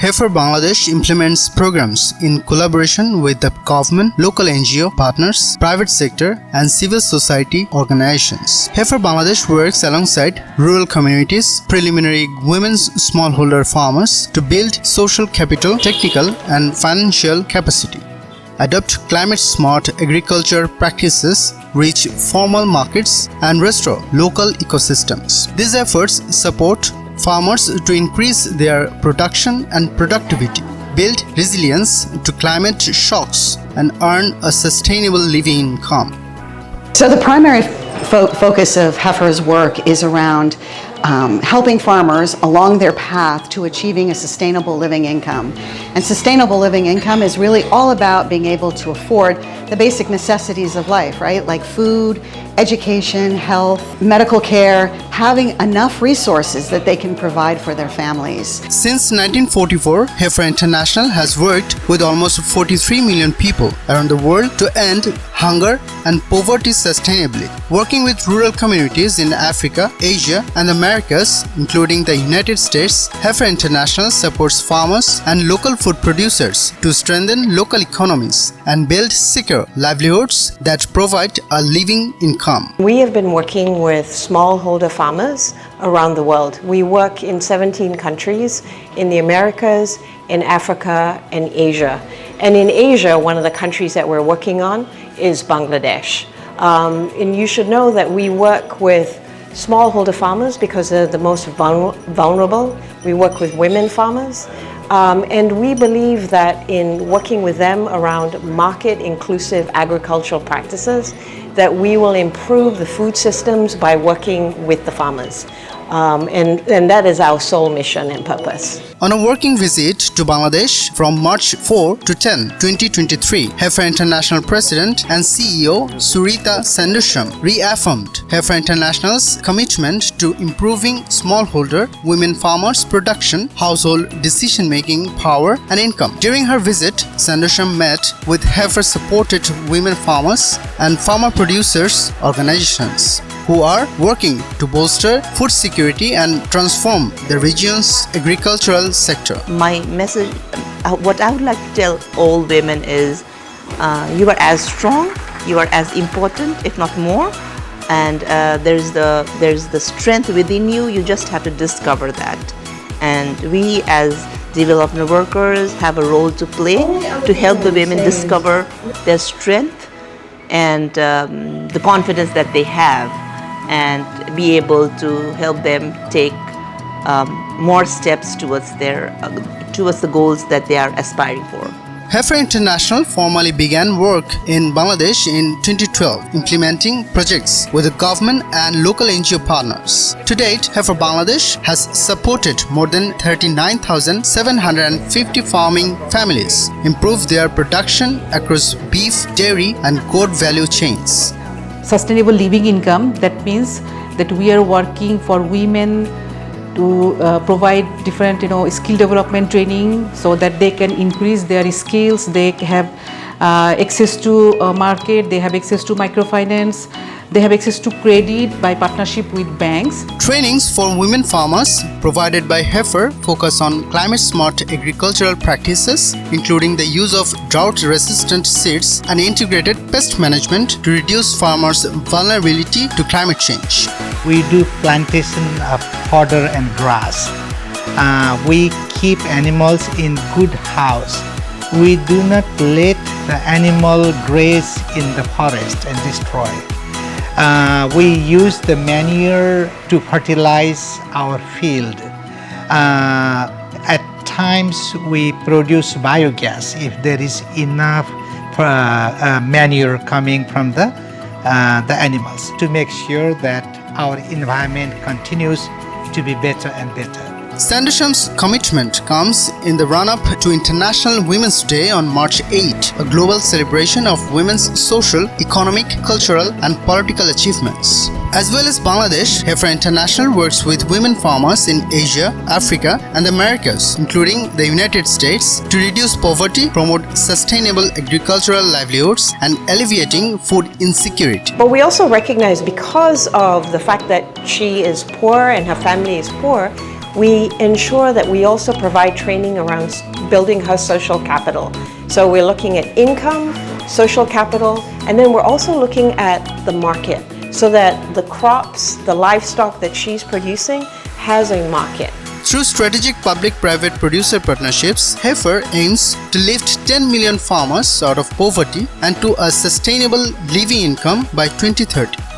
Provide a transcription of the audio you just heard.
Heifer Bangladesh implements programs in collaboration with the government, local NGO partners, private sector, and civil society organizations. Heifer Bangladesh works alongside rural communities, preliminary women's smallholder farmers to build social capital, technical, and financial capacity, adopt climate-smart agriculture practices, reach formal markets, and restore local ecosystems. These efforts support farmers to increase their production and productivity, build resilience to climate shocks, and earn a sustainable living income. So the primary focus of Heifer's work is around helping farmers along their path to achieving a sustainable living income. And sustainable living income is really all about being able to afford the basic necessities of life, right? Like food, education, health, medical care, having enough resources that they can provide for their families. Since 1944, Heifer International has worked with almost 43 million people around the world to end hunger and poverty sustainably, working with rural communities in Africa, Asia, and the Americas, including the United States. Heifer International supports farmers and local food producers to strengthen local economies and build secure livelihoods that provide a living income. We have been working with smallholder farmers around the world. We work in 17 countries in the Americas, in Africa, and Asia. And in Asia, one of the countries that we're working on is Bangladesh. And you should know that we work with smallholder farmers because they're the most vulnerable. We work with women farmers. And we believe that in working with them around market-inclusive agricultural practices, that we will improve the food systems by working with the farmers. And that is our sole mission and purpose. On a working visit to Bangladesh from March 4 to 10, 2023, Heifer International President and CEO Surita Sandusham reaffirmed Heifer International's commitment to improving smallholder women farmers' production, household decision-making power, and income. During her visit, Sandusham met with Heifer-supported women farmers and farmer producers organizations who are working to bolster food security and transform the region's agricultural sector. My message, what I would like to tell all women is, you are as strong, you are as important, if not more, and there's the strength within you. You just have to discover that. And we as development workers have a role to play to help the women discover their strength and the confidence that they have, and be able to help them take more steps towards the goals that they are aspiring for. Heifer International formally began work in Bangladesh in 2012, implementing projects with the government and local NGO partners. To date, Heifer Bangladesh has supported more than 39,750 farming families, improved their production across beef, dairy, and goat value chains. Sustainable living income, that means that we are working for women to provide different skill development training so that they can increase their skills. They have access to market, they have access to microfinance, they have access to credit by partnership with banks. Trainings for women farmers provided by Heifer focus on climate-smart agricultural practices, including the use of drought-resistant seeds and integrated pest management to reduce farmers' vulnerability to climate change. We do plantation of fodder and grass. We keep animals in good house. We do not let the animal graze in the forest and destroy. We use the manure to fertilize our field. At times we produce biogas if there is enough manure coming from the animals, to make sure that our environment continues to be better and better. Sandusham's commitment comes in the run-up to International Women's Day on March 8, a global celebration of women's social, economic, cultural, and political achievements. As well as Bangladesh, Heifer International works with women farmers in Asia, Africa, and the Americas, including the United States, to reduce poverty, promote sustainable agricultural livelihoods, and alleviating food insecurity. But we also recognize, because of the fact that she is poor and her family is poor, we ensure that we also provide training around building her social capital. So we're looking at income, social capital, and then we're also looking at the market so that the crops, the livestock that she's producing has a market. Through strategic public-private producer partnerships, Heifer aims to lift 10 million farmers out of poverty and to a sustainable living income by 2030.